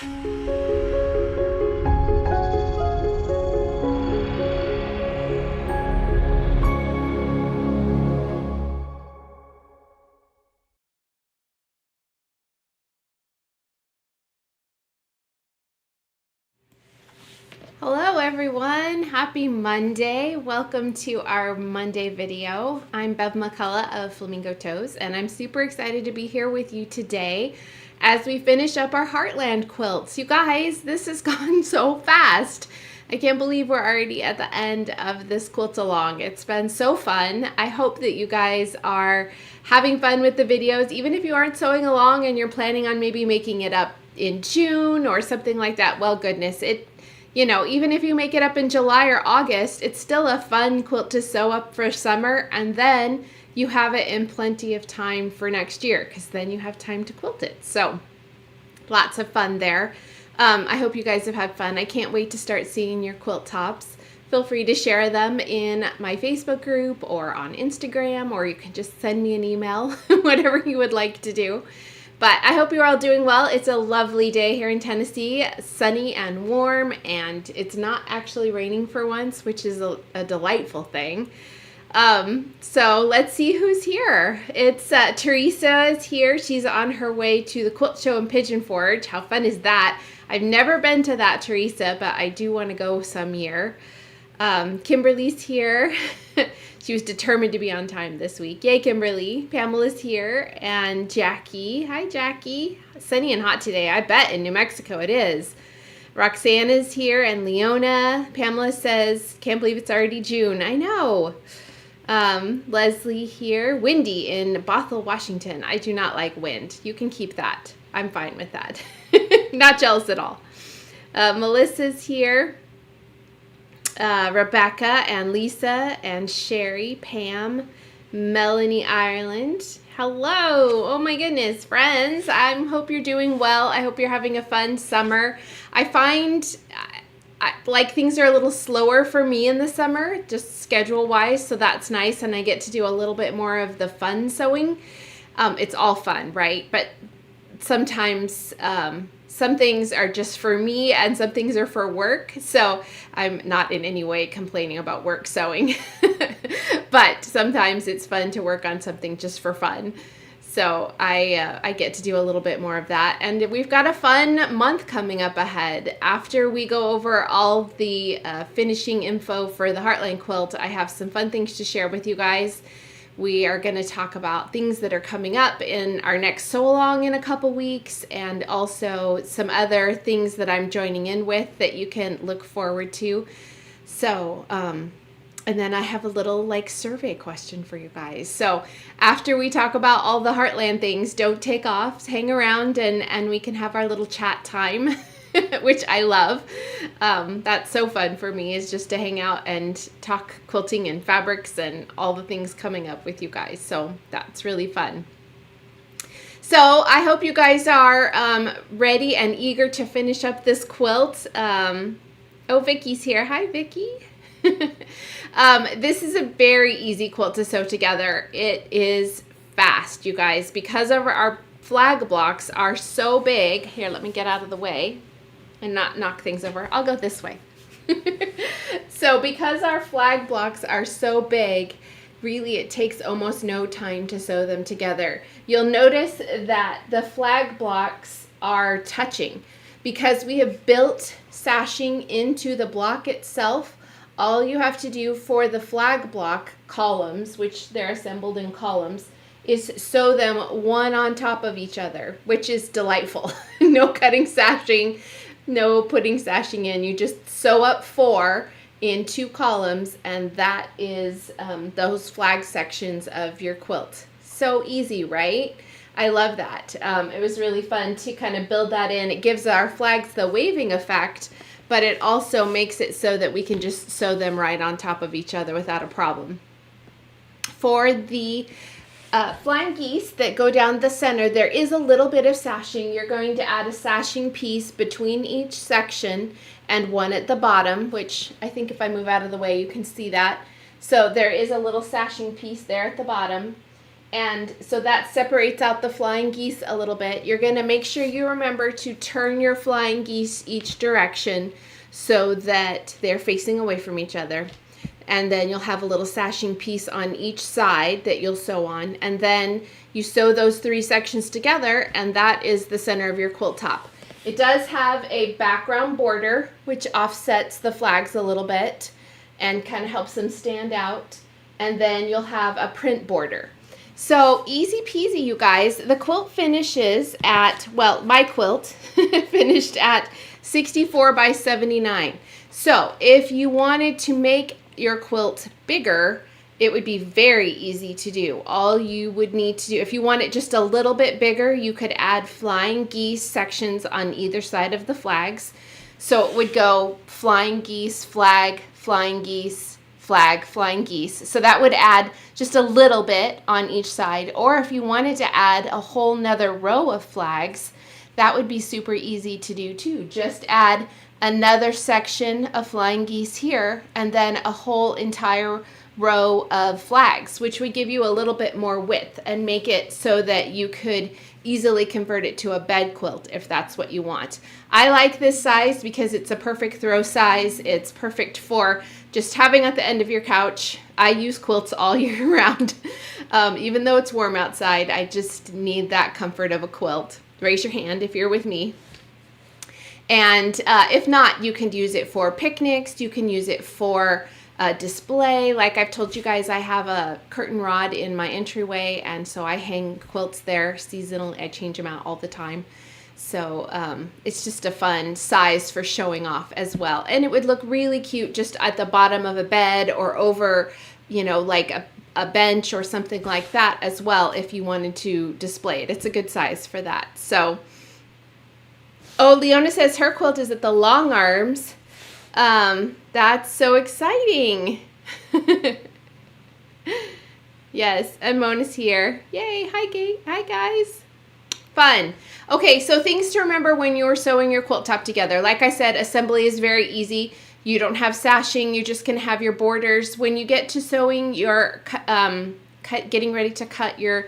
Hello everyone, happy Monday. Welcome to our Monday video. I'm Bev McCullough of Flamingo Toes, and I'm super excited to be here with you today as we finish up our Heartland quilts. You guys, this has gone so fast. I can't believe we're already at the end of this quilt along. It's been so fun. I hope that you guys are having fun with the videos, even if you aren't sewing along and you're planning on maybe making it up in June or something like that. Well, goodness, even if you make it up in July or August, it's still a fun quilt to sew up for summer, and then you have it in plenty of time for next year because then you have time to quilt it. So lots of fun there. I hope you guys have had fun. I can't wait to start seeing your quilt tops. Feel free to share them in my Facebook group or on Instagram, or you can just send me an email, whatever you would like to do. But I hope you're all doing well. It's a lovely day here in Tennessee, sunny and warm, and it's not actually raining for once, which is a delightful thing. So let's see who's here. It's Teresa is here. She's on her way to the quilt show in Pigeon Forge. How fun is that? I've never been to that, Teresa, but I do want to go some year. Kimberly's here. She was determined to be on time this week. Yay, Kimberly. Pamela's here. And Jackie. Hi, Jackie. Sunny and hot today. I bet in New Mexico it is. Roxanne is here and Leona. Pamela says, can't believe it's already June. I know. Leslie here. Windy in Bothell, Washington. I do not like wind. You can keep that. I'm fine with that. Not jealous at all. Melissa's here. Rebecca and Lisa and Sherry, Pam, Melanie Ireland. Hello. Oh my goodness, friends. I hope you're doing well. I hope you're having a fun summer. I find like things are a little slower for me in the summer, just schedule wise. So that's nice. And I get to do a little bit more of the fun sewing. It's all fun, right? But sometimes, some things are just for me and some things are for work. So I'm not in any way complaining about work sewing, but sometimes it's fun to work on something just for fun. So I get to do a little bit more of that. And we've got a fun month coming up ahead. After we go over all the finishing info for the Heartland quilt, I have some fun things to share with you guys. We are going to talk about things that are coming up in our next sew along in a couple weeks, and also some other things that I'm joining in with that you can look forward to. So, and then I have a little survey question for you guys. So after we talk about all the Heartland things, don't take off, hang around and we can have our little chat time. Which I love. That's so fun for me, is just to hang out and talk quilting and fabrics and all the things coming up with you guys. So that's really fun. So I hope you guys are ready and eager to finish up this quilt. Oh, Vicky's here. Hi, Vicky. This is a very easy quilt to sew together. It is fast, you guys, because of our flag blocks are so big. Here, let me get out of the way and not knock things over. I'll go this way. So because our flag blocks are so big, really it takes almost no time to sew them together. You'll notice that the flag blocks are touching because we have built sashing into the block itself. All you have to do for the flag block columns, which they're assembled in columns, is sew them one on top of each other, which is delightful. No cutting sashing. No putting sashing in. You just sew up 4 in 2 columns, and that is those flag sections of your quilt. So easy, right? I love that. It was really fun to kind of build that in. It gives our flags the waving effect, but it also makes it so that we can just sew them right on top of each other without a problem. For the flying geese that go down the center, there is a little bit of sashing. You're going to add a sashing piece between each section and one at the bottom, which I think if I move out of the way you can see that. So there is a little sashing piece there at the bottom. And so that separates out the flying geese a little bit. You're going to make sure you remember to turn your flying geese each direction so that they're facing away from each other. And then you'll have a little sashing piece on each side that you'll sew on. And then you sew those 3 sections together, and that is the center of your quilt top. It does have a background border, which offsets the flags a little bit and kind of helps them stand out. And then you'll have a print border. So easy peasy, you guys. The quilt finishes at, well, my quilt finished at 64 by 79. So if you wanted to make your quilt bigger, it would be very easy to do. All you would need to do, if you want it just a little bit bigger, you could add flying geese sections on either side of the flags. So it would go flying geese, flag, flying geese, flag, flying geese. So that would add just a little bit on each side. Or if you wanted to add a whole nother row of flags, that would be super easy to do too. Just add another section of flying geese here and then a whole entire row of flags, which would give you a little bit more width and make it so that you could easily convert it to a bed quilt if that's what you want. I like this size because it's a perfect throw size. It's perfect for just having at the end of your couch. I use quilts all year round. Even though it's warm outside, I just need that comfort of a quilt. Raise your hand if you're with me. And if not, you can use it for picnics. You can use it for display. Like I've told you guys, I have a curtain rod in my entryway, and so I hang quilts there seasonally. I change them out all the time. So it's just a fun size for showing off as well. And it would look really cute just at the bottom of a bed or over, you know, like a bench or something like that as well if you wanted to display it. It's a good size for that. So, oh, Leona says her quilt is at the long arms. That's so exciting. Yes, and Mona's here. Yay, hi guys. Fun. Okay, so things to remember when you're sewing your quilt top together. Like I said, assembly is very easy. You don't have sashing, you just can have your borders. When you get to sewing your, getting ready to cut your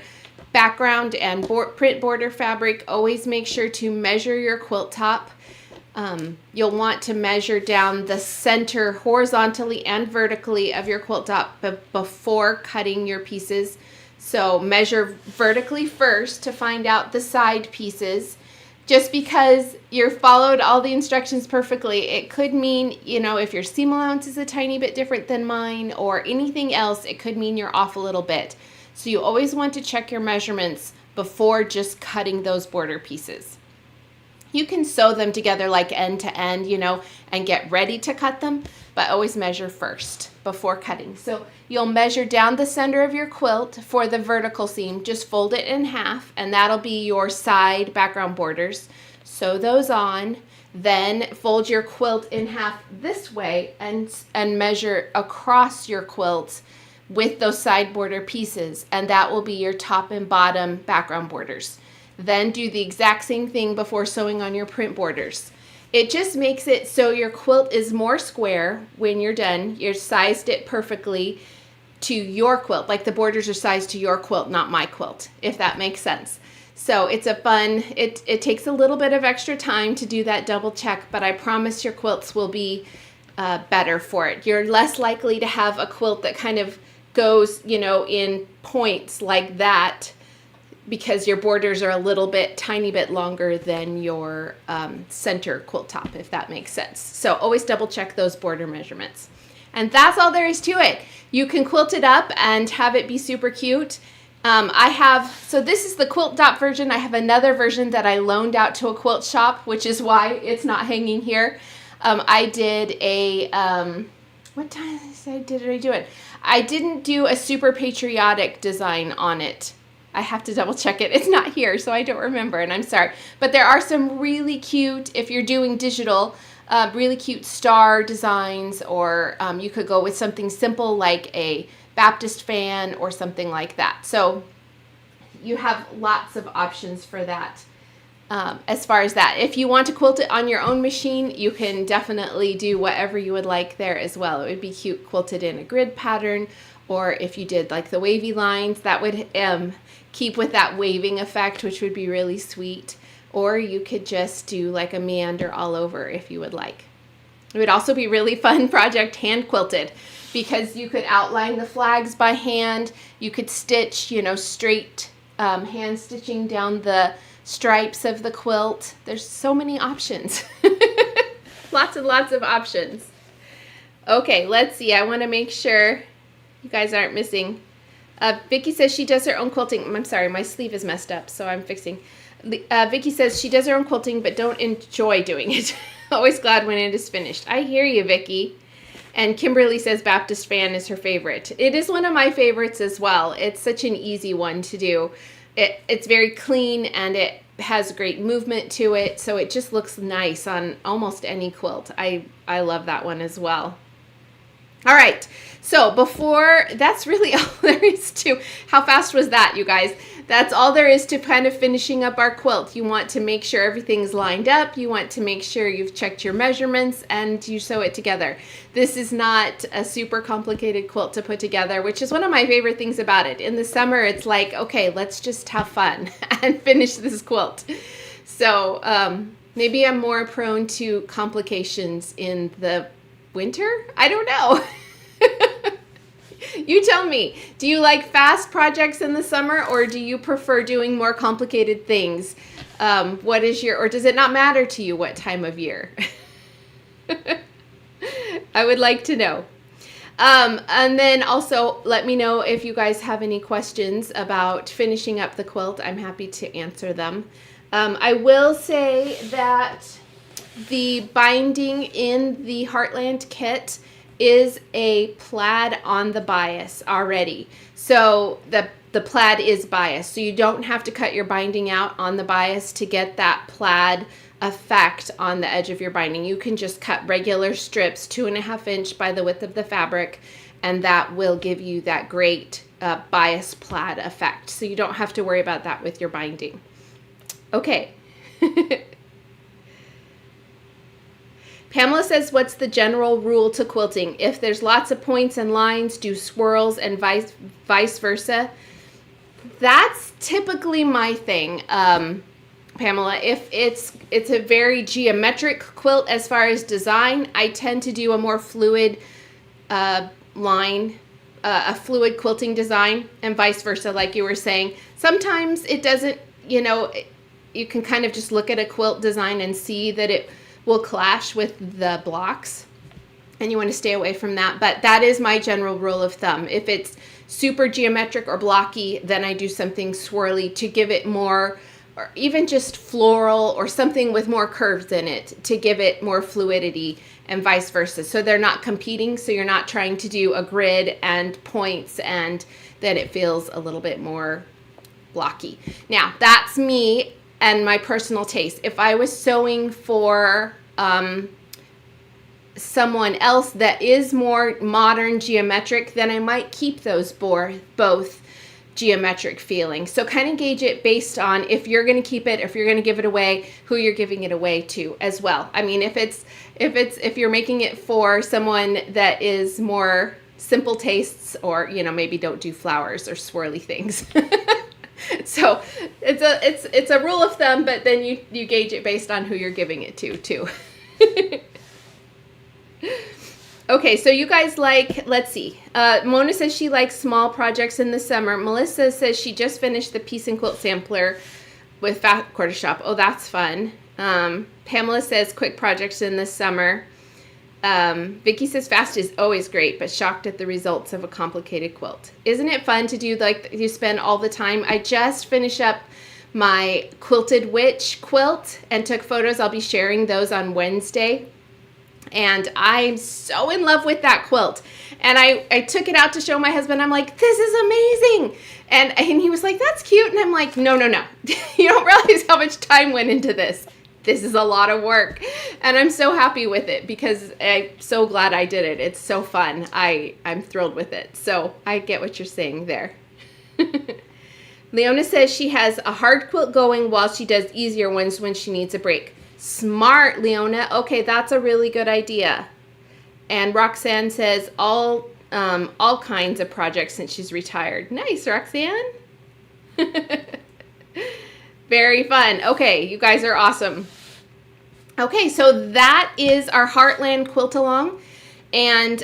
background and print border fabric, always make sure to measure your quilt top. You'll want to measure down the center horizontally and vertically of your quilt top before cutting your pieces. So measure vertically first to find out the side pieces. Just because you followed all the instructions perfectly, it could mean, you know, if your seam allowance is a tiny bit different than mine or anything else, it could mean you're off a little bit. So you always want to check your measurements before just cutting those border pieces. You can sew them together like end to end, you know, and get ready to cut them, but always measure first before cutting. So you'll measure down the center of your quilt for the vertical seam. Just fold it in half, and that'll be your side background borders. Sew those on, then fold your quilt in half this way and measure across your quilt with those side border pieces, and that will be your top and bottom background borders. Then do the exact same thing before sewing on your print borders. It just makes it so your quilt is more square when you're done. You've sized it perfectly to your quilt, like the borders are sized to your quilt, not my quilt, if that makes sense. So it's a fun, it takes a little bit of extra time to do that double check, but I promise your quilts will be better for it. You're less likely to have a quilt that kind of goes, you know, in points like that, because your borders are a little bit, tiny bit longer than your center quilt top, if that makes sense. So always double check those border measurements. And that's all there is to it. You can quilt it up and have it be super cute. So this is the quilt dot version. I have another version that I loaned out to a quilt shop, which is why it's not hanging here. I did a, what time did I do it? I didn't do a super patriotic design on it. I have to double check it. It's not here, so I don't remember, and I'm sorry. But there are some really cute, if you're doing digital, really cute star designs, or you could go with something simple like a Baptist fan or something like that. So you have lots of options for that. As far as that, if you want to quilt it on your own machine, you can definitely do whatever you would like there as well. It would be cute quilted in a grid pattern or if you did like the wavy lines, that would keep with that waving effect, which would be really sweet. Or you could just do like a meander all over if you would like. It would also be really fun project hand quilted, because you could outline the flags by hand. You could stitch, you know, straight hand stitching down the stripes of the quilt. There's so many options. Lots and lots of options. Okay, let's see. I want to make sure you guys aren't missing. Vicki says she does her own quilting. I'm sorry, my sleeve is messed up, so I'm fixing. Vicki says she does her own quilting but don't enjoy doing it. Always glad when it is finished. I hear you, Vicki. And Kimberly says Baptist fan is her favorite. It is one of my favorites as well. It's such an easy one to do. It's very clean and it has great movement to it, so it just looks nice on almost any quilt. I love that one as well. All right, so that's really all there is to, how fast was that, you guys? That's all there is to kind of finishing up our quilt. You want to make sure everything's lined up. You want to make sure you've checked your measurements and you sew it together. This is not a super complicated quilt to put together, which is one of my favorite things about it. In the summer, it's like, okay, let's just have fun and finish this quilt. So maybe I'm more prone to complications in the winter? I don't know. You tell me, do you like fast projects in the summer, or do you prefer doing more complicated things? What is or does it not matter to you what time of year? I would like to know. And then also let me know if you guys have any questions about finishing up the quilt. I'm happy to answer them. I will say that the binding in the Heartland kit is a plaid on the bias already. So the plaid is biased. So you don't have to cut your binding out on the bias to get that plaid effect on the edge of your binding. You can just cut regular strips 2.5 inch by the width of the fabric, and that will give you that great bias plaid effect. So you don't have to worry about that with your binding. Okay. Pamela says, what's the general rule to quilting? If there's lots of points and lines, do swirls and vice versa. That's typically my thing, Pamela. If it's a very geometric quilt as far as design, I tend to do a more fluid line, a fluid quilting design, and vice versa, like you were saying. Sometimes it doesn't, you know, you can kind of just look at a quilt design and see that it will clash with the blocks, and you want to stay away from that. But that is my general rule of thumb. If it's super geometric or blocky, then I do something swirly to give it more, or even just floral or something with more curves in it to give it more fluidity, and vice versa. So they're not competing, so you're not trying to do a grid and points and then it feels a little bit more blocky. Now, that's me and my personal taste. If I was sewing for someone else that is more modern geometric, then I might keep those both geometric feeling. So kind of gauge it based on if you're going to keep it, if you're going to give it away, who you're giving it away to as well. I mean, if you're making it for someone that is more simple tastes, or, you know, maybe don't do flowers or swirly things. So it's a rule of thumb, but then you gauge it based on who you're giving it to too. Okay, so you guys like, let's see. Mona says she likes small projects in the summer. Melissa says she just finished the Piece and Quilt Sampler with Fat Quarter Shop. Oh, that's fun. Pamela says quick projects in the summer. Vicki says fast is always great, but shocked at the results of a complicated quilt. Isn't it fun to do, like, you spend all the time? I just finished up my Quilted Witch quilt and took photos. I'll be sharing those on Wednesday. And I'm so in love with that quilt. And I took it out to show my husband. I'm like, this is amazing. And he was like, that's cute. And I'm like, no. You don't realize how much time went into this. This is a lot of work, and I'm so happy with it because I'm so glad I did it. It's so fun. I'm thrilled with it. So I get what you're saying there. Leona says she has a hard quilt going while she does easier ones when she needs a break. Smart, Leona. Okay, that's a really good idea. And Roxanne says all all kinds of projects since she's retired. Nice, Roxanne. Very fun. Okay, you guys are awesome. Okay, so that is our Heartland Quilt Along, and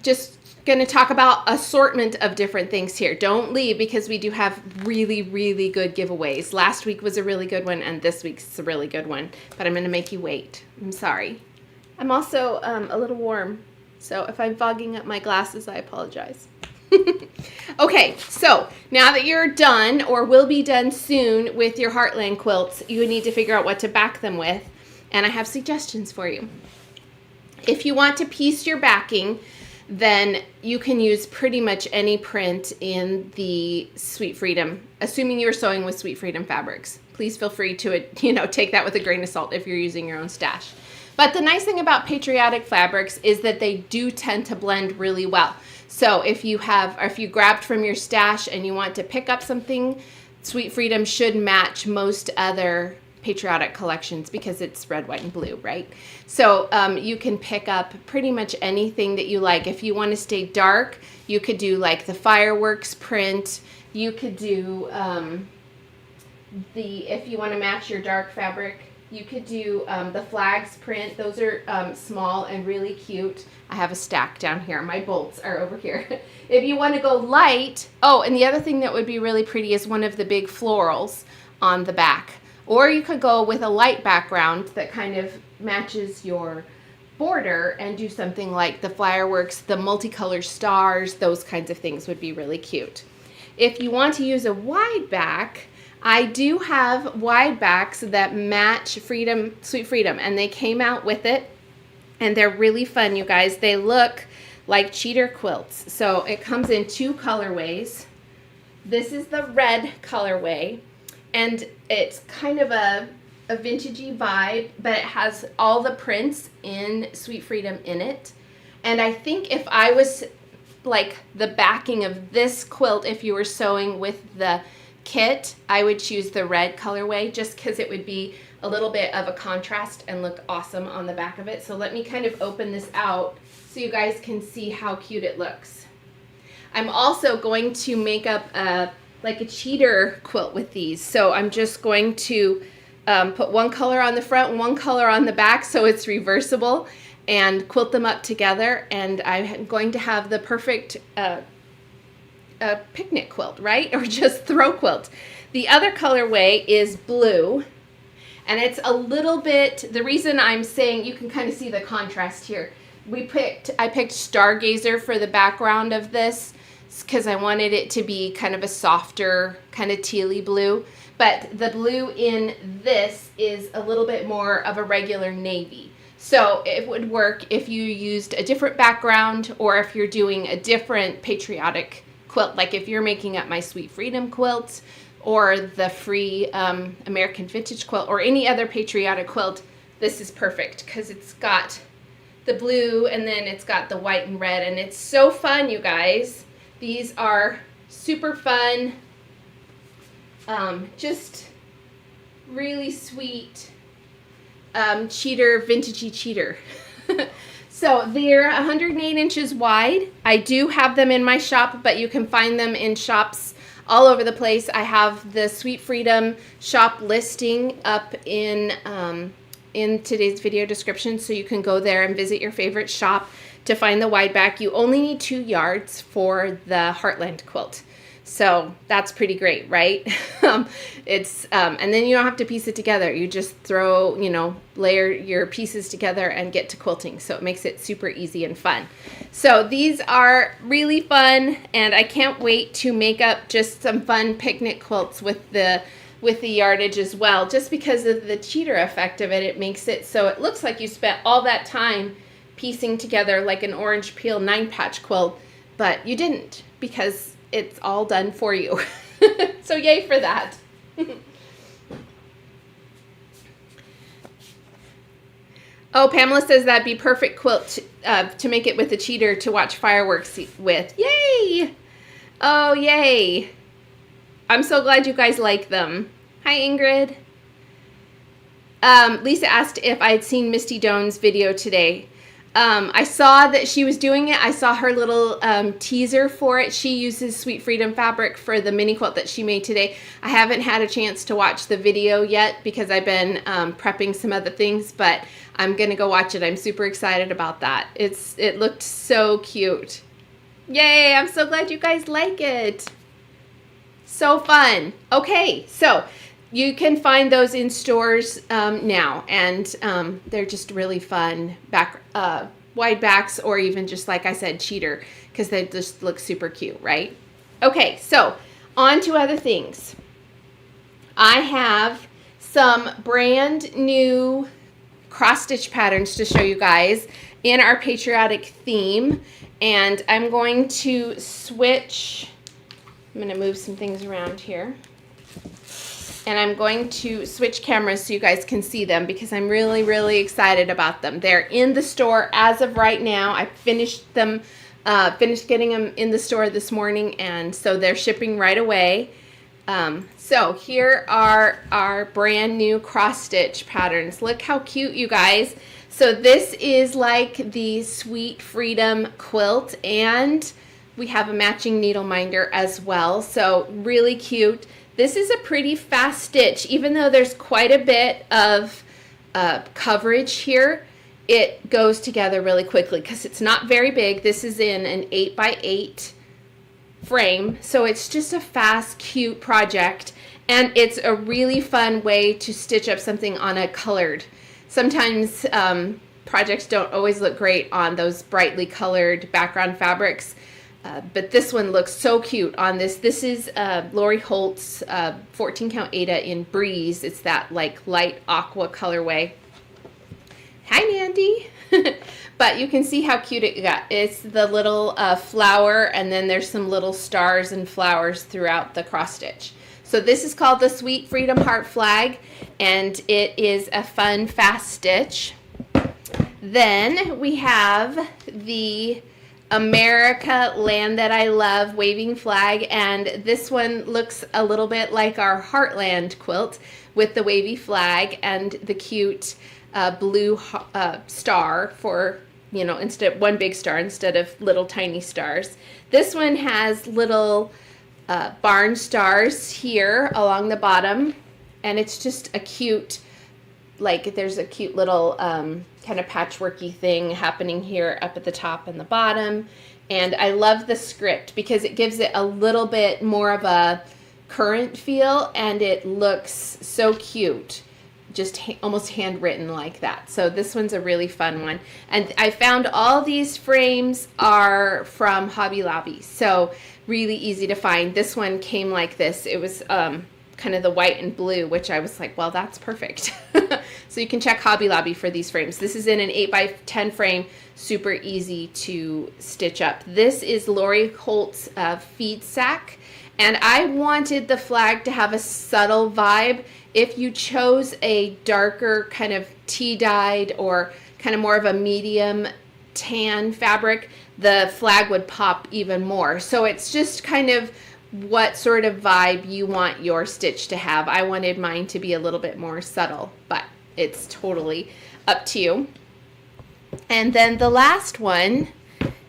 just going to talk about assortment of different things here. Don't leave, because we do have really, really good giveaways. Last week was a really good one, and this week's a really good one, but I'm going to make you wait. I'm sorry. I'm also a little warm, so if I'm fogging up my glasses, I apologize. Okay, so now that you're done, or will be done soon, with your Heartland quilts, you need to figure out what to back them with, and I have suggestions for you. If you want to piece your backing, then you can use pretty much any print in the Sweet Freedom, assuming you're sewing with Sweet Freedom fabrics. Please feel free to, take that with a grain of salt if you're using your own stash. But the nice thing about Patriotic fabrics is that they do tend to blend really well. So if you grabbed from your stash and you want to pick up something, Sweet Freedom should match most other Patriotic collections because it's red, white, and blue, right? So you can pick up pretty much anything that you like. If you want to stay dark, you could do like the fireworks print. You could do if you want to match your dark fabric, you could do the flags print. Those are small and really cute. I have a stack down here. My bolts are over here. If you want to go light, oh, and the other thing that would be really pretty is one of the big florals on the back. Or you could go with a light background that kind of matches your border and do something like the fireworks, the multicolor stars, those kinds of things would be really cute. If you want to use a wide back, I do have wide backs that match Sweet Freedom, and they came out with it, and they're really fun, you guys. They look like cheater quilts. So it comes in two colorways. This is the red colorway, and it's kind of a vintagey vibe, but it has all the prints in Sweet Freedom in it. And I think if I was like the backing of this quilt, if you were sewing with the kit, I would choose the red colorway just because it would be a little bit of a contrast and look awesome on the back of it. So let me kind of open this out so you guys can see how cute it looks. I'm also going to make up like a cheater quilt with these. So I'm just going to put one color on the front and one color on the back so it's reversible, and quilt them up together, and I'm going to have the perfect picnic quilt, right? Or just throw quilt. The other colorway is blue, and it's a little bit, the reason I'm saying, you can kind of see the contrast here. I picked Stargazer for the background of this because I wanted it to be kind of a softer, kind of tealy blue. But the blue in this is a little bit more of a regular navy. So it would work if you used a different background, or if you're doing a different Patriotic quilt, like if you're making up my Sweet Freedom quilt, or the free American Vintage quilt, or any other Patriotic quilt. This is perfect because it's got the blue and then it's got the white and red, and it's so fun, you guys. These are super fun, just really sweet vintagey cheater. So they're 108 inches wide. I do have them in my shop, but you can find them in shops all over the place. I have the Sweet Freedom shop listing up in today's video description, so you can go there and visit your favorite shop to find the wide back. You only need 2 yards for the Heartland quilt. So that's pretty great, right? And then you don't have to piece it together. You just throw, layer your pieces together and get to quilting. So it makes it super easy and fun. So these are really fun, and I can't wait to make up just some fun picnic quilts with the yardage as well. Just because of the cheater effect of it, it makes it so it looks like you spent all that time piecing together like an orange peel 9-patch quilt, but you didn't, because it's all done for you. So yay for that. Oh, Pamela says that'd be perfect quilt to make it with the cheater to watch fireworks with. Yay! Oh, yay. I'm so glad you guys like them. Hi, Ingrid. Lisa asked if I had seen Misty Doan's video today. I saw that she was doing it. I saw her little teaser for it. She uses Sweet Freedom fabric for the mini quilt that she made today. I haven't had a chance to watch the video yet because I've been prepping some other things, but I'm gonna go watch it. I'm super excited about that. It looked so cute. Yay, I'm so glad you guys like it. So fun. Okay, so you can find those in stores now, and they're just really fun wide backs, or even just, like I said, cheater, because they just look super cute, right? Okay, so on to other things. I have some brand new cross-stitch patterns to show you guys in our patriotic theme, and I'm going to switch. I'm going to move some things around here. And I'm going to switch cameras so you guys can see them because I'm really, really excited about them. They're in the store as of right now. I finished getting them in the store this morning, and so they're shipping right away. So here are our brand new cross-stitch patterns. Look how cute, you guys. So this is like the Sweet Freedom quilt, and we have a matching needle minder as well. So really cute. This is a pretty fast stitch. Even though there's quite a bit of coverage here, it goes together really quickly because it's not very big. This is in an 8x8 frame, so it's just a fast, cute project, and it's a really fun way to stitch up something on a colored. Sometimes projects don't always look great on those brightly colored background fabrics. But this one looks so cute on this. This is Lori Holt's 14 count Aida in Breeze. It's that like light aqua colorway. Hi, Mandy. But you can see how cute it got. It's the little flower, and then there's some little stars and flowers throughout the cross stitch. So this is called the Sweet Freedom Heart Flag, and it is a fun, fast stitch. Then we have the America, Land That I Love waving flag, and this one looks a little bit like our Heartland quilt with the wavy flag and the cute blue star for, you know, instead one big star instead of little tiny stars. This one has little barn stars here along the bottom, and it's just a cute, like there's a cute little kind of patchworky thing happening here up at the top and the bottom. And I love the script because it gives it a little bit more of a current feel, and it looks so cute, just almost handwritten like that. So this one's a really fun one. And I found all these frames are from Hobby Lobby, so really easy to find. This one came like this. It was kind of the white and blue, which I was like, well, that's perfect. So you can check Hobby Lobby for these frames. This is in an 8x10 frame, super easy to stitch up. This is Lori Holt's feed sack, and I wanted the flag to have a subtle vibe. If you chose a darker kind of tea-dyed or kind of more of a medium tan fabric, the flag would pop even more. So it's just kind of what sort of vibe you want your stitch to have. I wanted mine to be a little bit more subtle, but it's totally up to you. And then the last one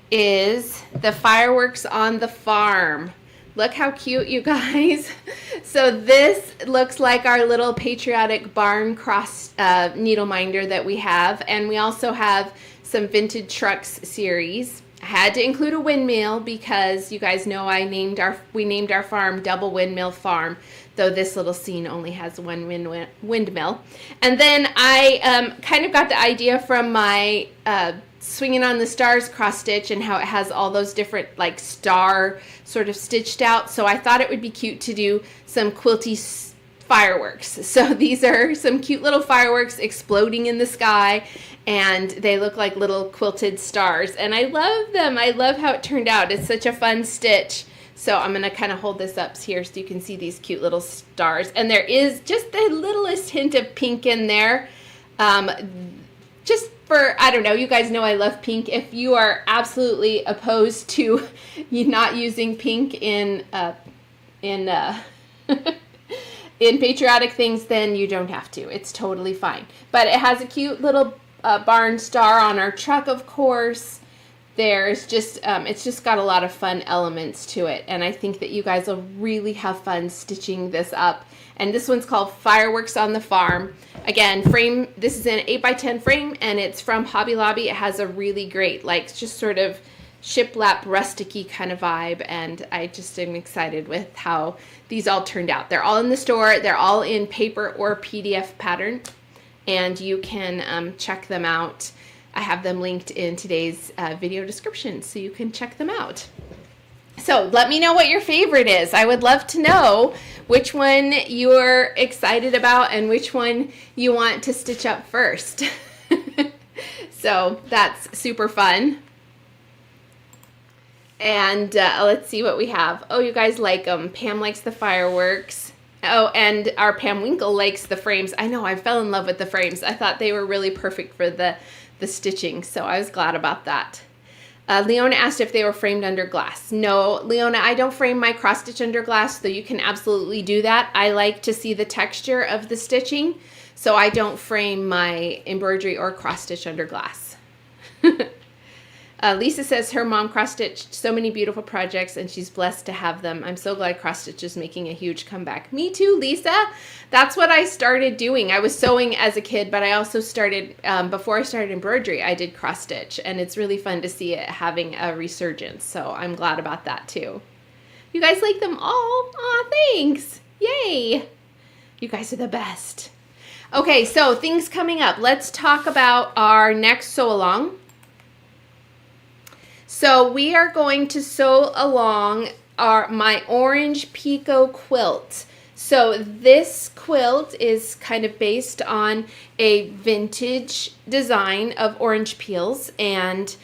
is the Fireworks on the Farm. Look how cute, you guys. So this looks like our little Patriotic barn cross needle minder that we have, and we also have some Vintage Trucks series. I had to include a windmill because you guys know we named our farm Double Windmill Farm, though this little scene only has one windmill. And then I kind of got the idea from my Swinging on the Stars cross stitch and how it has all those different like star sort of stitched out. So I thought it would be cute to do some quilty fireworks. So these are some cute little fireworks exploding in the sky, and they look like little quilted stars, and I love them. I love how it turned out. It's such a fun stitch. So I'm going to kind of hold this up here so you can see these cute little stars, and there is just the littlest hint of pink in there. Just for, I don't know, you guys know I love pink. If you are absolutely opposed to you not using pink in in patriotic things, then you don't have to. It's totally fine. But it has a cute little barn star on our truck, of course. There's just, it's just got a lot of fun elements to it. And I think that you guys will really have fun stitching this up. And this one's called Fireworks on the Farm. Again, frame, this is an 8x10 frame, and it's from Hobby Lobby. It has a really great, like, just sort of shiplap, rustic-y kind of vibe, and I just am excited with how these all turned out. They're all in the store. They're all in paper or PDF pattern, and you can check them out. I have them linked in today's video description, so you can check them out. So let me know what your favorite is. I would love to know which one you're excited about and which one you want to stitch up first. So that's super fun. And let's see what we have. Oh, you guys like them. Pam likes the fireworks. Oh, and our Pam Winkle likes the frames. I know, I fell in love with the frames. I thought they were really perfect for the stitching, so I was glad about that. Leona asked if they were framed under glass. No, Leona, I don't frame my cross stitch under glass, though you can absolutely do that. I like to see the texture of the stitching, so I don't frame my embroidery or cross stitch under glass. Lisa says her mom cross-stitched so many beautiful projects and she's blessed to have them. I'm so glad cross-stitch is making a huge comeback. Me too, Lisa. That's what I started doing. I was sewing as a kid, but I also started, before I started embroidery, I did cross-stitch, and it's really fun to see it having a resurgence, so I'm glad about that too. You guys like them all? Aw, thanks. Yay. You guys are the best. Okay, so things coming up. Let's talk about our next sew-along. So we are going to sew along my orange Picot quilt. So this quilt is kind of based on a vintage design of orange peels, and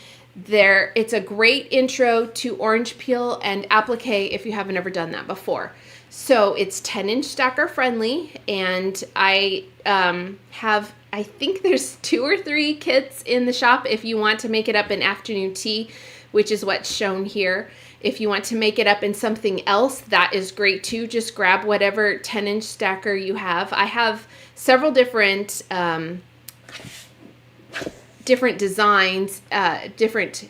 it's a great intro to orange peel and applique if you haven't ever done that before. So it's 10-inch stacker friendly, and I think there's 2 or 3 kits in the shop if you want to make it up in afternoon tea, which is what's shown here. If you want to make it up in something else, that is great too. Just grab whatever 10-inch stacker you have. I have several different designs, different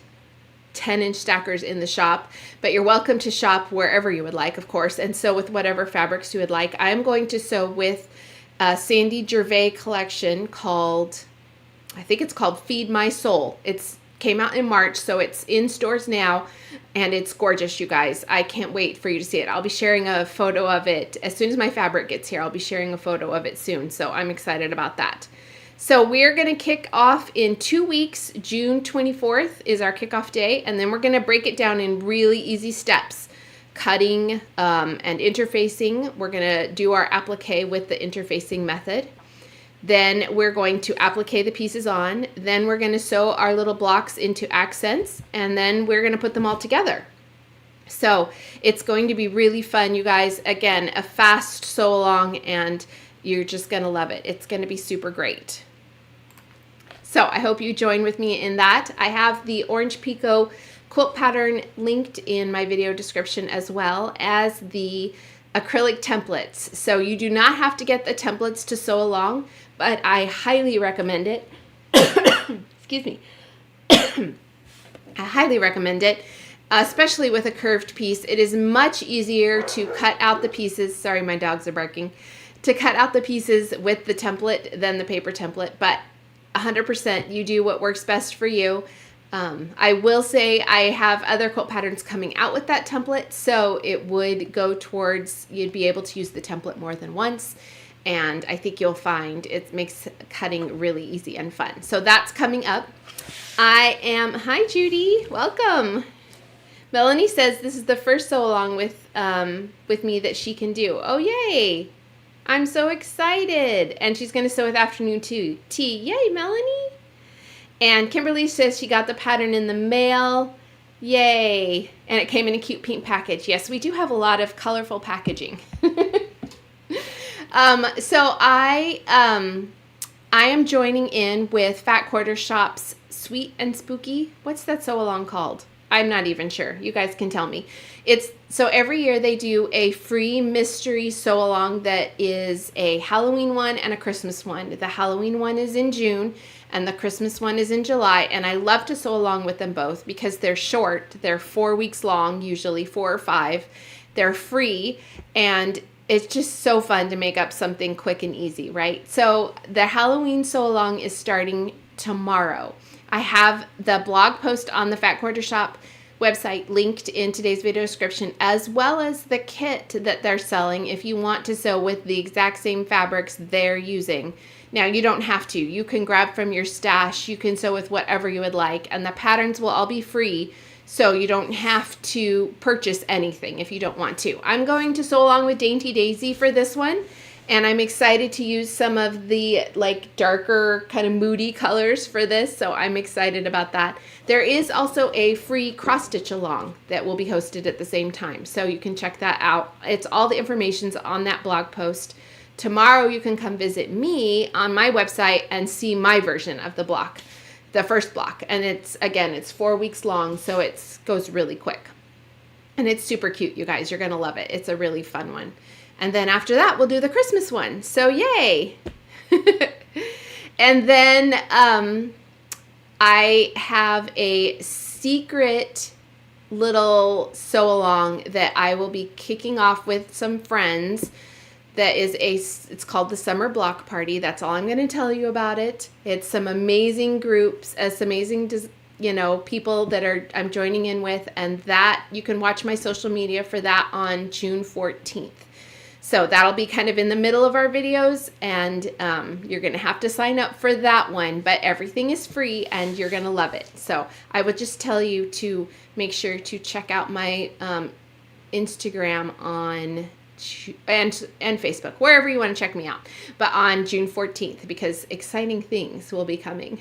10-inch stackers in the shop, but you're welcome to shop wherever you would like, of course, and sew with whatever fabrics you would like. I'm going to sew with a Sandy Gervais collection called, I think it's called Feed My Soul. It's came out in March, so it's in stores now, and it's gorgeous, you guys. I can't wait for you to see it. I'll be sharing a photo of it as soon as my fabric gets here. I'll be sharing a photo of it soon, so I'm excited about that. So we're going to kick off in 2 weeks. June 24th is our kickoff day, and then we're going to break it down in really easy steps. Cutting and interfacing. We're going to do our applique with the interfacing method. Then we're going to applique the pieces on. Then we're going to sew our little blocks into accents, and then we're going to put them all together. So it's going to be really fun, you guys. Again, a fast sew along, and you're just going to love it. It's going to be super great. So I hope you join with me in that. I have the Orange Picot quilt pattern linked in my video description, as well as the acrylic templates. So you do not have to get the templates to sew along, but I highly recommend it. Excuse me. I highly recommend it, especially with a curved piece. It is much easier to cut out the pieces. Sorry, my dogs are barking. To cut out the pieces with the template than the paper template, but 100% you do what works best for you. I will say I have other quilt patterns coming out with that template, so it would go towards, you'd be able to use the template more than once, and I think you'll find it makes cutting really easy and fun. So that's coming up. Hi Judy, welcome. Melanie says this is the first sew along with me that she can do. Oh yay! I'm so excited, and she's going to sew with afternoon tea. Yay, Melanie! And Kimberly says she got the pattern in the mail. Yay! And it came in a cute pink package. Yes, we do have a lot of colorful packaging. So I am joining in with Fat Quarter Shop's Sweet and Spooky. What's that sew along called? I'm not even sure. You guys can tell me. So every year they do a free mystery sew along that is a Halloween one and a Christmas one. The Halloween one is in June, and the Christmas one is in July. And I love to sew along with them both because they're short. They're 4 weeks long, usually 4 or 5. They're free, and it's just so fun to make up something quick and easy, right? So the Halloween sew along is starting tomorrow. I have the blog post on the Fat Quarter Shop website linked in today's video description, as well as the kit that they're selling if you want to sew with the exact same fabrics they're using. Now, you don't have to. You can grab from your stash. You can sew with whatever you would like, and the patterns will all be free, so you don't have to purchase anything if you don't want to. I'm going to sew along with Dainty Daisy for this one, and I'm excited to use some of the like darker kind of moody colors for this, so I'm excited about that. There is also a free cross stitch along that will be hosted at the same time, so you can check that out. It's all the information's on that blog post. Tomorrow you can come visit me on my website and see my version of the block, the first block. And it's 4 weeks long, so it goes really quick. And it's super cute, you guys. You're going to love it. It's a really fun one. And then after that, we'll do the Christmas one. So yay! And then I have a secret little sew along that I will be kicking off with some friends. It's called the Summer Block Party. That's all I'm going to tell you about it. It's some amazing groups, some amazing, people that I'm joining in with, and that you can watch my social media for that on June 14th. So that'll be kind of in the middle of our videos, and you're going to have to sign up for that one, but everything is free and you're going to love it. So I would just tell you to make sure to check out my Instagram and Facebook, wherever you want to check me out, but on June 14th, because exciting things will be coming.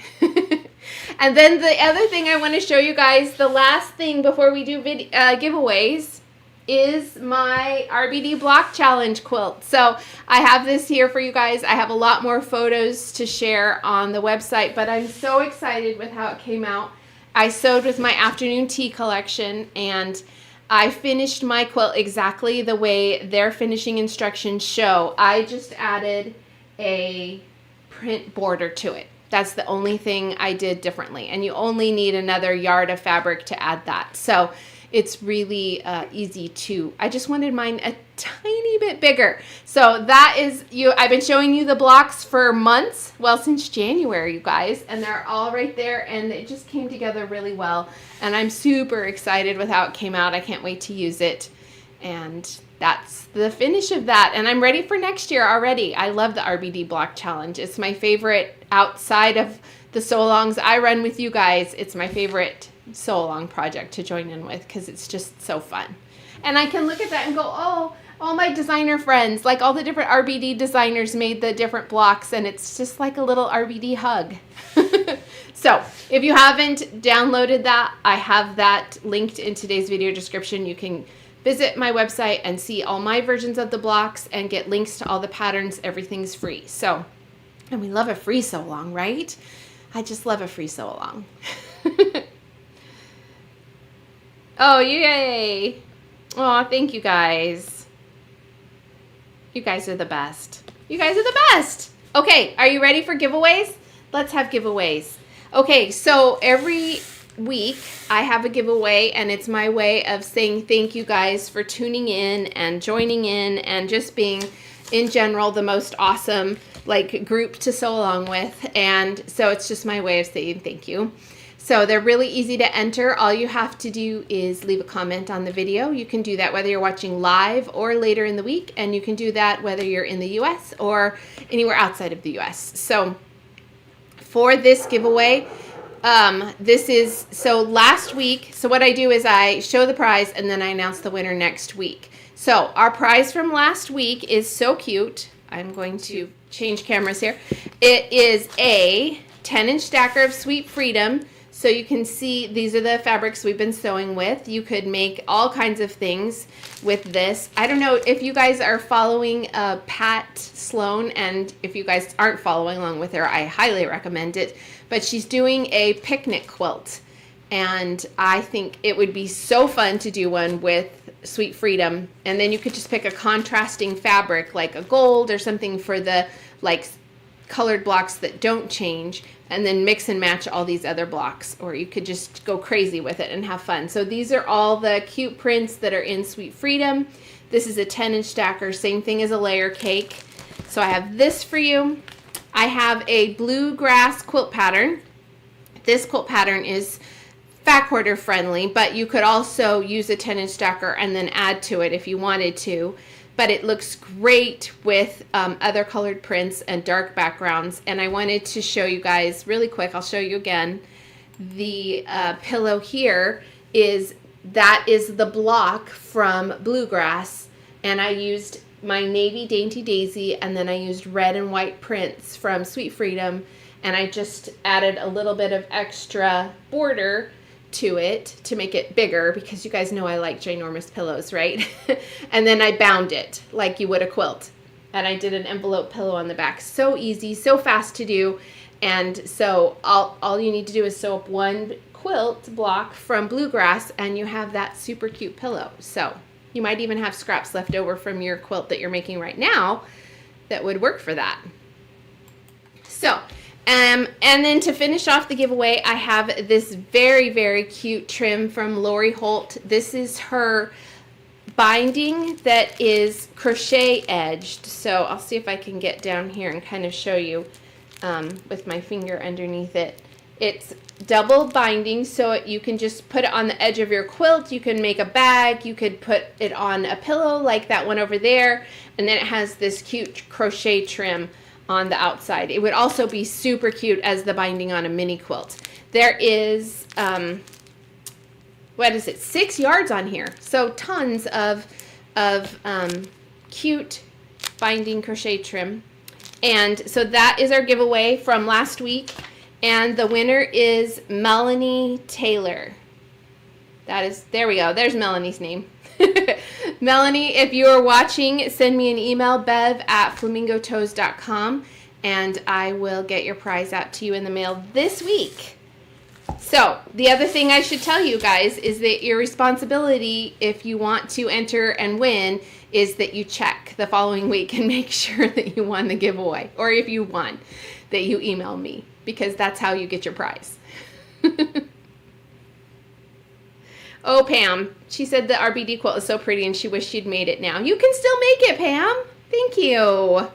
And then the other thing I want to show you guys, the last thing before we do giveaways, is my RBD Block Challenge quilt. So I have this here for you guys. I have a lot more photos to share on the website, but I'm so excited with how it came out. I sewed with my afternoon tea collection, and I finished my quilt exactly the way their finishing instructions show. I just added a print border to it. That's the only thing I did differently. And you only need another yard of fabric to add that. So it's really easy to, I just wanted mine a tiny bit bigger. So that is, I've been showing you the blocks for months, well, since January, you guys, and they're all right there, and it just came together really well. And I'm super excited with how it came out. I can't wait to use it. And that's the finish of that. And I'm ready for next year already. I love the RBD Block Challenge. It's my favorite outside of the sew-alongs I run with you guys. It's my favorite sew-along project to join in with because it's just so fun. And I can look at that and go, oh, all my designer friends, like all the different RBD designers made the different blocks, and it's just like a little RBD hug. So if you haven't downloaded that, I have that linked in today's video description. You can visit my website and see all my versions of the blocks and get links to all the patterns. Everything's free. So, and we love a free sew-along, right? I just love a free sew-along. Oh, yay. Oh, thank you guys. You guys are the best. You guys are the best. Okay, are you ready for giveaways? Let's have giveaways. Okay, so every week I have a giveaway, and it's my way of saying thank you guys for tuning in and joining in and just being, in general, the most awesome group to sew along with. And so it's just my way of saying thank you. So they're really easy to enter. All you have to do is leave a comment on the video. You can do that whether you're watching live or later in the week, and you can do that whether you're in the US or anywhere outside of the US. So for this giveaway, so last week, so what I do is I show the prize and then I announce the winner next week. So our prize from last week is so cute. I'm going to change cameras here. It is a 10-inch stacker of Sweet Freedom. So you can see these are the fabrics we've been sewing with. You could make all kinds of things with this. I don't know if you guys are following Pat Sloan, and if you guys aren't following along with her, I highly recommend it. But she's doing a picnic quilt, and I think it would be so fun to do one with Sweet Freedom. And then you could just pick a contrasting fabric like a gold or something for the colored blocks that don't change, and then mix and match all these other blocks, or you could just go crazy with it and have fun. So these are all the cute prints that are in Sweet Freedom. This is a 10-inch stacker, same thing as a layer cake. So I have this for you. I have a bluegrass quilt pattern. This quilt pattern is fat quarter friendly, but you could also use a 10-inch stacker and then add to it if you wanted to. But it looks great with other colored prints and dark backgrounds. And I wanted to show you guys really quick. I'll show you again. The pillow here is the block from Bluegrass, and I used my navy Dainty Daisy, and then I used red and white prints from Sweet Freedom, and I just added a little bit of extra border to it to make it bigger, because you guys know I like ginormous pillows, right? And then I bound it like you would a quilt, and I did an envelope pillow on the back. So easy, so fast to do. And so all you need to do is sew up one quilt block from Bluegrass, and you have that super cute pillow. So you might even have scraps left over from your quilt that you're making right now that would work for that. So and then to finish off the giveaway, I have this very, very cute trim from Lori Holt. This is her binding that is crochet edged. So I'll see if I can get down here and kind of show you with my finger underneath it. It's double binding, so you can just put it on the edge of your quilt. You can make a bag. You could put it on a pillow like that one over there. And then it has this cute crochet trim on the outside. It would also be super cute as the binding on a mini quilt. There is, 6 yards on here. So tons of cute binding crochet trim. And so that is our giveaway from last week. And the winner is Melanie Taylor. There we go. There's Melanie's name. Melanie, if you are watching, send me an email, bev@flamingotoes.com, and I will get your prize out to you in the mail this week. So the other thing I should tell you guys is that your responsibility, if you want to enter and win, is that you check the following week and make sure that you won the giveaway. Or if you won, that you email me, because that's how you get your prize. Oh, Pam, she said the RBD quilt is so pretty and she wished she'd made it now. You can still make it, Pam. Thank you.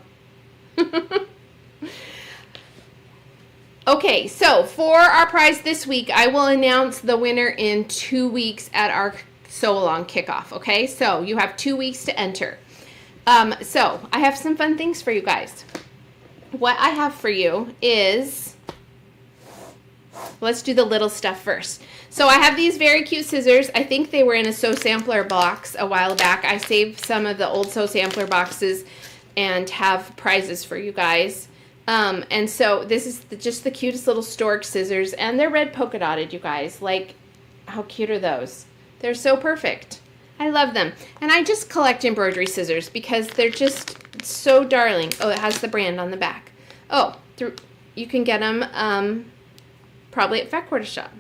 Okay, so for our prize this week, I will announce the winner in 2 weeks at our sew-along kickoff, okay? So you have 2 weeks to enter. So I have some fun things for you guys. What I have for you is, let's do the little stuff first. So I have these very cute scissors. I think they were in a Sew Sampler box a while back. I saved some of the old Sew Sampler boxes and have prizes for you guys. And so this is just the cutest little stork scissors, and they're red polka dotted, you guys. Like, how cute are those? They're so perfect. I love them. And I just collect embroidery scissors because they're just so darling. Oh, it has the brand on the back. Oh, you can get them probably at Fat Quarter Shop.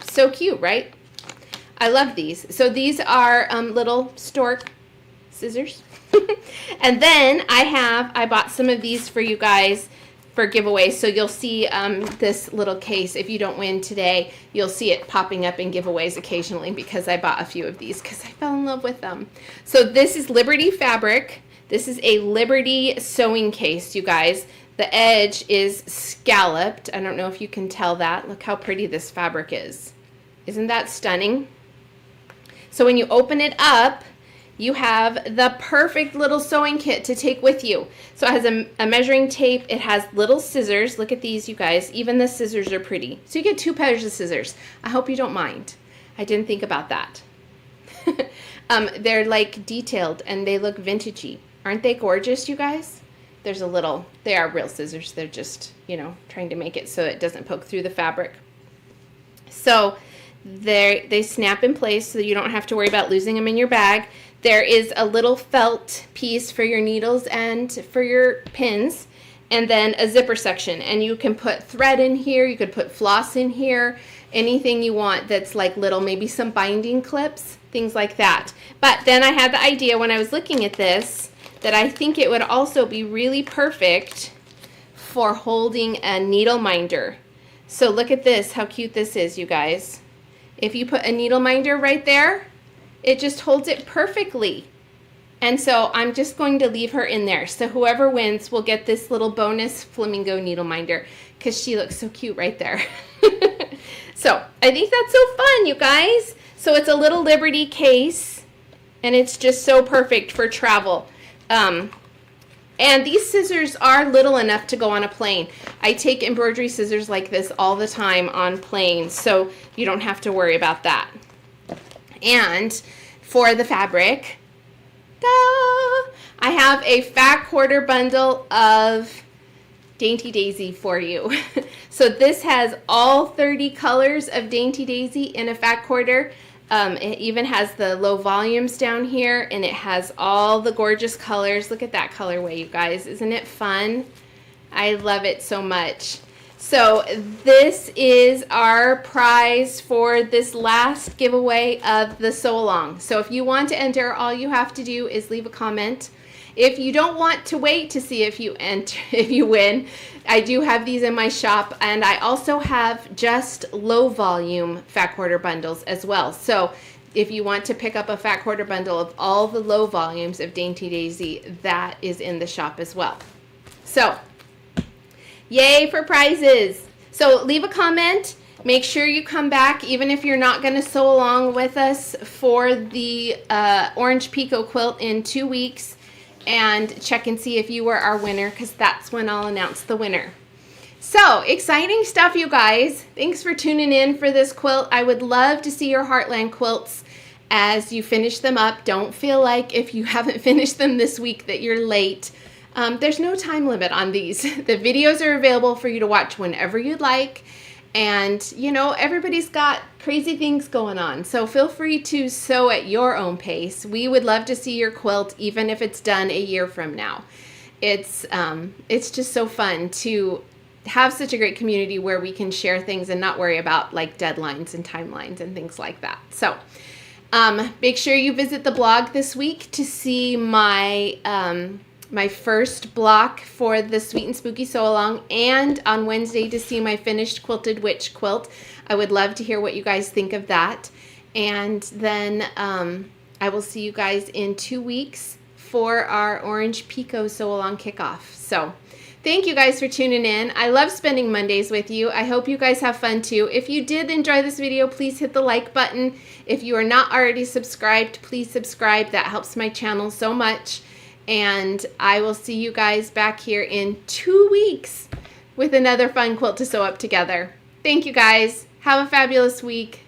So cute, right? I love these. So these are little stork scissors. And then I bought some of these for you guys for giveaways. So you'll see this little case. If you don't win today, you'll see it popping up in giveaways occasionally, because I bought a few of these because I fell in love with them. So this is Liberty fabric. This is a Liberty sewing case, you guys. The edge is scalloped. I don't know if you can tell that. Look how pretty this fabric is. Isn't that stunning? So when you open it up, you have the perfect little sewing kit to take with you. So it has a measuring tape. It has little scissors. Look at these, you guys. Even the scissors are pretty. So you get 2 pairs of scissors. I hope you don't mind. I didn't think about that. They're like detailed and they look vintagey. Aren't they gorgeous, you guys? They are real scissors. They're just, trying to make it so it doesn't poke through the fabric. So they snap in place so you don't have to worry about losing them in your bag. There is a little felt piece for your needles and for your pins, and then a zipper section. And you can put thread in here. You could put floss in here. Anything you want that's like little, maybe some binding clips, things like that. But then I had the idea when I was looking at this that I think it would also be really perfect for holding a needle minder. So look at this, how cute this is, you guys. If you put a needle minder right there, it just holds it perfectly. And so I'm just going to leave her in there. So whoever wins will get this little bonus flamingo needle minder because she looks so cute right there. So I think that's so fun, you guys. So it's a little Liberty case and it's just so perfect for travel. And these scissors are little enough to go on a plane. I take embroidery scissors like this all the time on planes, so you don't have to worry about that. And for the fabric, I have a fat quarter bundle of Dainty Daisy for you. So this has all 30 colors of Dainty Daisy in a fat quarter. It even has the low volumes down here, and it has all the gorgeous colors. Look at that colorway, you guys. Isn't it fun? I love it so much. So this is our prize for this last giveaway of the sew along. So if you want to enter, all you have to do is leave a comment. If you don't want to wait to see if you win, I do have these in my shop, and I also have just low volume fat quarter bundles as well. So if you want to pick up a fat quarter bundle of all the low volumes of Dainty Daisy, that is in the shop as well. So yay for prizes. So leave a comment. Make sure you come back, even if you're not going to sew along with us, for the Orange Pico quilt in 2 weeks, and check and see if you were our winner, because that's when I'll announce the winner. So exciting stuff, you guys. Thanks for tuning in for this quilt. I would love to see your Heartland quilts as you finish them up. Don't feel like if you haven't finished them this week that you're late. There's no time limit on these. The videos are available for you to watch whenever you'd like. And, you know, everybody's got crazy things going on. So feel free to sew at your own pace. We would love to see your quilt, even if it's done a year from now. It's just so fun to have such a great community where we can share things and not worry about like deadlines and timelines and things like that. So make sure you visit the blog this week to see my my first block for the Sweet and Spooky Sew Along, and on Wednesday to see my finished Quilted Witch quilt. I would love to hear what you guys think of that. And then I will see you guys in 2 weeks for our Orange Pico Sew Along kickoff. So thank you guys for tuning in. I love spending Mondays with you. I hope you guys have fun too. If you did enjoy this video, please hit the like button. If you are not already subscribed, please subscribe. That helps my channel so much. And I will see you guys back here in 2 weeks with another fun quilt to sew up together. Thank you guys. Have a fabulous week.